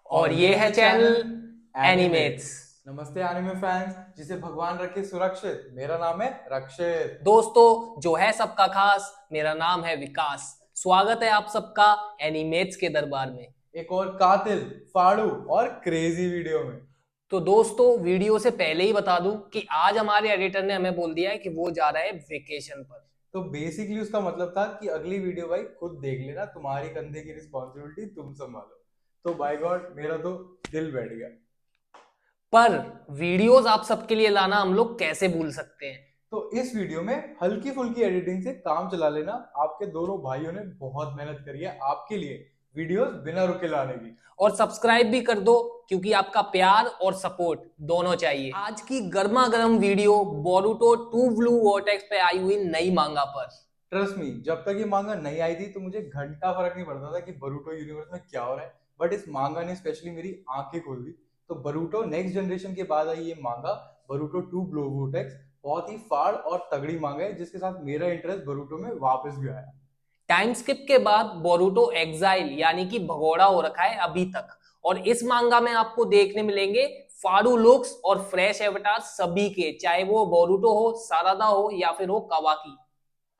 और ये है चैनल एनिमेट्स। नमस्ते एनिमे फैंस, जिसे भगवान रखे सुरक्षित। मेरा नाम है रक्षित। दोस्तों, जो है सबका खास, मेरा नाम है विकास। स्वागत है आप सबका एनिमेट्स के दरबार में। एक और कातिल, फाड़ू और क्रेजी वीडियो में। तो दोस्तों, वीडियो से पहले ही बता दूं कि आज हमारे एडिटर ने हमें बोल दिया है कि वो जा रहा है वेकेशन पर। तो बेसिकली उसका मतलब था कि अगली वीडियो भाई खुद देख लेना, तुम्हारी कंधे की रिस्पॉन्सिबिलिटी तुम संभालो। तो बाय गॉड, मेरा तो दिल बैठ गया। पर वीडियोस आप सबके लिए लाना हम लोग कैसे भूल सकते हैं। तो इस वीडियो में हल्की फुल्की एडिटिंग से काम चला लेना। आपके दोनों भाइयों ने बहुत मेहनत करी है आपके लिए वीडियोस बिना रुके लाने की। और सब्सक्राइब भी कर दो, क्योंकि आपका प्यार और सपोर्ट दोनों चाहिए। आज की गर्मा गर्म वीडियो बोरुटो 2 ब्लू वोर्टेक्स पे आई हुई नई मांगा पर। ट्रस्ट मी, जब तक ये मांगा नहीं आई थी तो मुझे घंटा फर्क नहीं पड़ता था कि बरूटो यूनिवर्स में क्या हो रहा है। बट इस मांगा ने स्पेशली मेरी आंखें खोल दी। तो बरूटो नेक्स्ट जनरेशन के बाद आई ये मांगा, बरूटो 2 ब्लो वोर्टेक्स। बहुत ही फाड़ और तगड़ी मांगा है, जिसके साथ मेरा इंटरेस्ट बरूटो में वापस भी आया। टाइम स्किप के बाद बोरुटो एग्जाइल यानी कि भगोड़ा हो रखा है अभी तक। और इस मांगा में आपको देखने मिलेंगे फाड़ू लुक्स और फ्रेश एवटार सभी के, चाहे वो बोरुटो हो, सारादा हो या फिर हो कावाकी।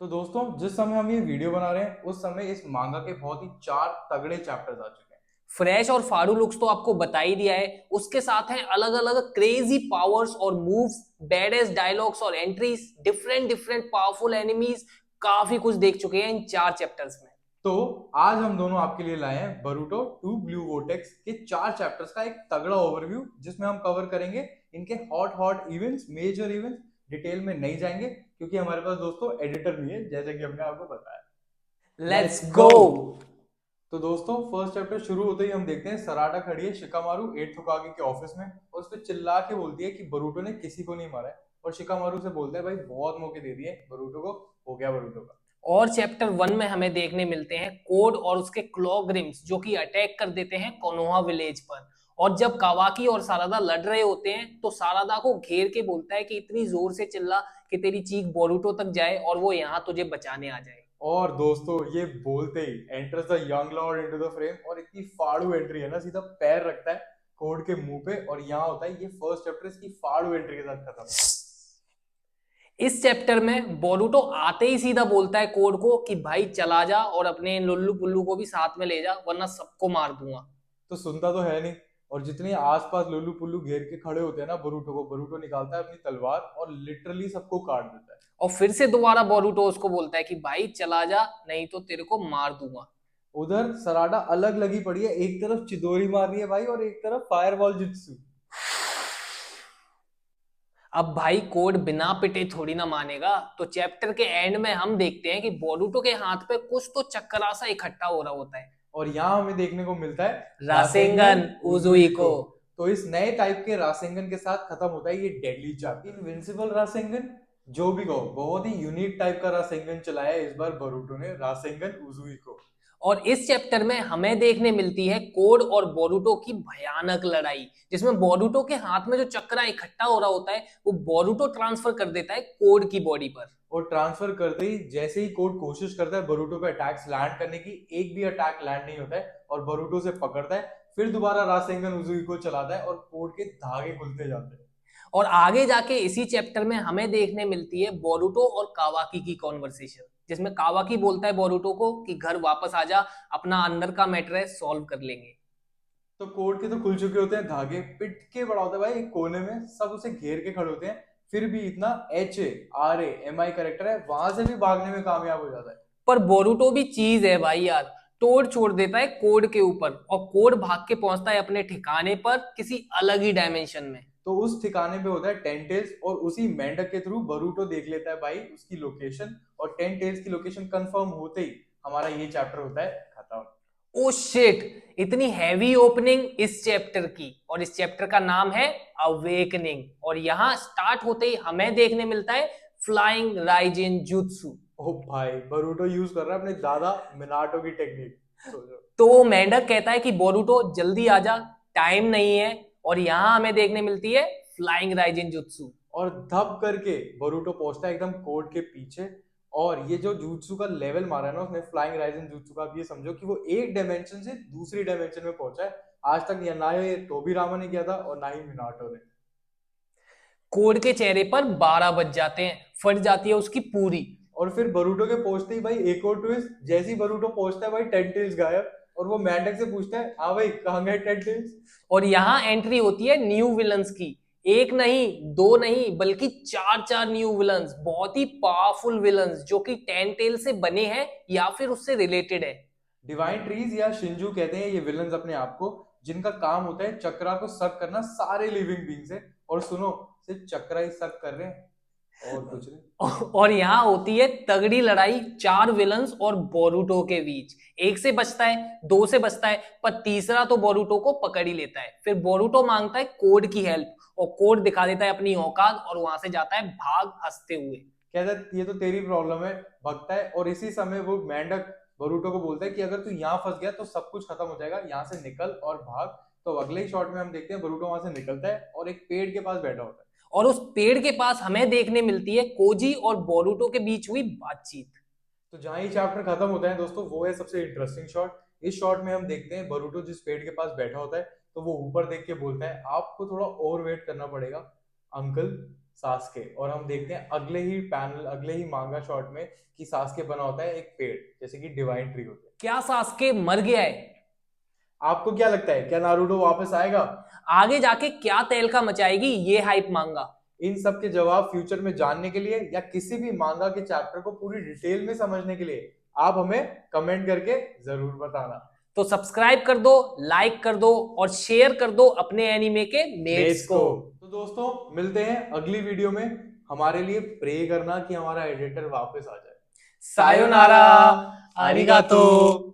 तो दोस्तों, जिस समय हम ये वीडियो बना रहे हैं उस समय इस मांगा के बहुत ही 4 तगड़े चैप्टर्स आ चुके हैं। फ्रेश और फाड़ू लुक्स तो आपको बता ही दिया है, उसके साथ है अलग अलग क्रेजी पावर्स और मूव्स, बेडेस्ट डायलॉग्स और entries, different different powerful enemies. काफी कुछ देख चुके हैं इन 4 चैप्टर्स में। तो आज हम दोनों आपके लिए लाए हैं बरूटो 2 ब्लू वोर्टेक्स के 4 चैप्टर्स का एक तगड़ा ओवरव्यू, जिसमें हम कवर करेंगे इनके hot hot events, major events. Detail में नहीं जाएंगे क्योंकि हमारे पास दोस्तों एडिटर नहीं है, जैसे कि हमने आपको बताया। Let's let's go. गो। तो दोस्तों, फर्स्ट चैप्टर शुरू होते ही हम देखते हैं सराटा खड़ी है शिकामारू 8th होकागे के ऑफिस में, और उस पर चिल्ला के बोलती है कि बरूटो ने किसी को नहीं मारा है। और शिकामारू से बोलता है भाई बहुत मौके दे दिए बरूटो को, हो गया बरूटो का। और चैप्टर 1 में हमें देखने मिलते हैं कोड और उसके क्लॉग्रिम्स, जो कि अटैक कर देते हैं कोनोहा विलेज पर। और जब कावाकी और सारादा लड़ रहे होते हैं तो सारादा को घेर के बोलता है कि इतनी जोर से चिल्ला कि तेरी चीख बोरुटो तक जाए और वो यहाँ तुझे बचाने आ जाए। और दोस्तों, ये बोलते he enters the young Lord into the frame, और इतनी फाड़ू एंट्री है ना, सीधा पैर रखता है कोड के मुंह पे, और यहाँ होता है ये फर्स्ट चैप्टर इसकी फाड़ू एंट्री के साथ खत्म। इस चैप्टर में बोरुटो आते ही सीधा बोलता है कोड को कि भाई चला जा और अपने लुल्लू पुल्लू को भी साथ में ले जा, वरना सबको मार दूंगा। तो सुनता तो है नहीं, और जितने आसपास लुल्लू पुल्लू घेर के खड़े होते हैं ना बरूटो को, बरूटो निकालता है अपनी तलवार और लिटरली सबको काट देता है। और फिर से दोबारा बोरुटो उसको बोलता है कि भाई चला जा, नहीं तो तेरे को मार दूंगा। उधर सराडा अलग लगी पड़ी है, एक तरफ चिदोरी मार रही है भाई और एक तरफ फायरबॉल जित्सु। अब भाई कोड बिना पिटे थोड़ी ना मानेगा, तो चैप्टर के एंड में हम देखते हैं कि बोरुटो के हाथ पे कुछ तो चक्करा सा इकट्ठा हो रहा होता है। और यहाँ हमें देखने को मिलता है रासेंगन रासेंगन उजुइको। उजुइको। तो इस नए टाइप के रासेंगन के साथ खत्म होता है ये डेडली चाप, इनविंसिबल रासेंगन। जो भी कहो, बहुत ही यूनिक टाइप का रासेंगन चलाया है इस बार बरूटो ने, रासेंगन उजुइको। और इस चैप्टर में हमें देखने मिलती है कोड और बोरुटो की भयानक लड़ाई, जिसमें बोरुटो के हाथ में जो चक्रा इकट्ठा हो रहा होता है वो बोरुटो ट्रांसफर कर देता है कोड की बॉडी पर। और ट्रांसफर करते ही जैसे ही कोड कोशिश करता है बरूटो पे अटैक्स लैंड करने की, एक भी अटैक लैंड नहीं होता है, और बरूटो से पकड़ता है। फिर दोबारा रासेंगन उजुइको चलाता है और कोड के धागे खुलते जाते हैं। और आगे जाके इसी चैप्टर में हमें देखने मिलती है बोरुटो और कावाकी की कॉन्वर्सेशन, जिसमें कावाकी बोलता है बोरुटो को कि घर वापस आ जा, अपना अंदर का मैटर है सॉल्व कर लेंगे। तो कोड के तो खुल चुके होते हैं धागे, पिट के बड़ा होता है भाई एक कोने में, सब उसे घेर के खड़े होते हैं। फिर भी इतना HARAMI करेक्टर है, वहां से भी भागने में कामयाब हो जाता है। पर बोरुटो भी चीज है भाई यार, तोड़ छोड़ देता है कोड के ऊपर और कोड भाग के पहुंचता है अपने ठिकाने पर किसी अलग ही डायमेंशन में। तो उस ठिकाने पे होता है टेंटेल्स, और उसी मेंढक के थ्रू बरूटो देख लेता है भाई उसकी लोकेशन, और टेंटेल्स की लोकेशन कंफर्म होते ही हमारा ये चैप्टर होता है खत्म। ओ शिट, इतनी हैवी ओपनिंग इस चैप्टर की, और इस चैप्टर का नाम है अवेकनिंग। और यहाँ स्टार्ट होते ही हमें देखने मिलता है फ्लाइंग राइजिन जुत्सु। ओ भाई, बरूटो यूज कर रहा है अपने दादा मिनाटो की टेक्निक, सोचो। तो मेंढक कहता है कि बोरुटो जल्दी आ जा, टाइम नहीं है। और यहाँ हमें देखने मिलती है फ्लाइंग राइजिन जुत्सु। और धप करके बरूटो पहुंचता है एकदम कोड के पीछे, और ये जो जूत्सु का लेवल मारा है ना उसने, फ्लाइंग राइजन जूत्सु का, आप ये समझो कि वो एक डायमेंशन से दूसरी डायमेंशन में पहुंचा है। आज तक या ना ये टोबी रामा ने किया था और ना ही मिनाटो ने। कोड के चेहरे पर 12 बज जाते हैं, फट जाती है उसकी पूरी। और फिर बरूटो के पहुंचते ही भाई एक और ट्विस्ट, जैसे ही बरूटो पहुंचता है भाई टेंटेल्स गायब, और वो मैंडक से पूछता है हाँ भाई कहाँ गए टेंटेल्स। और यहाँ एंट्री होती है न्यू विलन्स की, एक नहीं दो नहीं बल्कि चार चार न्यू विलन्स, बहुत ही पावरफुल विलन्स जो कि टेन टेल से बने हैं या फिर उससे रिलेटेड है। डिवाइन ट्रीज या शिंजू कहते हैं ये विलन्स अपने आप को, जिनका काम होता है चक्रा को सक करना सारे लिविंग बींग से। और सुनो, सिर्फ चक्रा ही सक कर रहे हैं और कुछ नहीं। और यहाँ होती है तगड़ी लड़ाई चार विलन्स और बोरुटो के बीच। एक से बचता है, दो से बचता है, पर तीसरा तो बोरुटो को पकड़ ही लेता है। फिर बोरुटो मांगता है कोड की हेल्प और कोड दिखा देता है अपनी औकात और वहां से जाता है भाग हंसते हुए। कहता है ये तो तेरी प्रॉब्लम है, भगता है। और इसी समय वो मेंढक बरूटो को बोलता है कि अगर तू यहाँ फंस गया तो सब कुछ खत्म हो जाएगा, यहाँ से निकल और भाग। तो अगले ही शॉट में हम देखते हैं बरूटो वहां से निकलता है और एक पेड़ के पास बैठा होता है। और उस पेड़ के पास हमें देखने मिलती है कोजी और बोरुटो के बीच हुई बातचीत। तो जहां ये चैप्टर खत्म होता है दोस्तों, वो है सबसे इंटरेस्टिंग शॉट। इस शॉट में हम देखते हैं बरूटो जिस पेड़ के पास बैठा होता है, तो वो ऊपर देख के बोलता है आपको थोड़ा और वेट करना पड़ेगा अंकल सास्के। और हम देखते हैं अगले ही पैनल, अगले ही मांगा शॉट में कि सास्के बना होता है एक पेड़, जैसे कि डिवाइन ट्री होता है। क्या सास्के मर गया है? आपको क्या लगता है, क्या नारुतो वापस आएगा? आगे जाके क्या तहलका मचाएगी ये हाइप मांगा? इन सब के जवाब फ्यूचर में जानने के लिए या किसी भी मांगा के चैप्टर को पूरी डिटेल में समझने के लिए आप हमें कमेंट करके जरूर बताना। तो सब्सक्राइब कर दो, लाइक कर दो और शेयर कर दो अपने एनीमे के मेट्स को। तो दोस्तों मिलते हैं अगली वीडियो में। हमारे लिए प्रे करना कि हमारा एडिटर वापस आ जाए। सायोनारा, आरिगातो।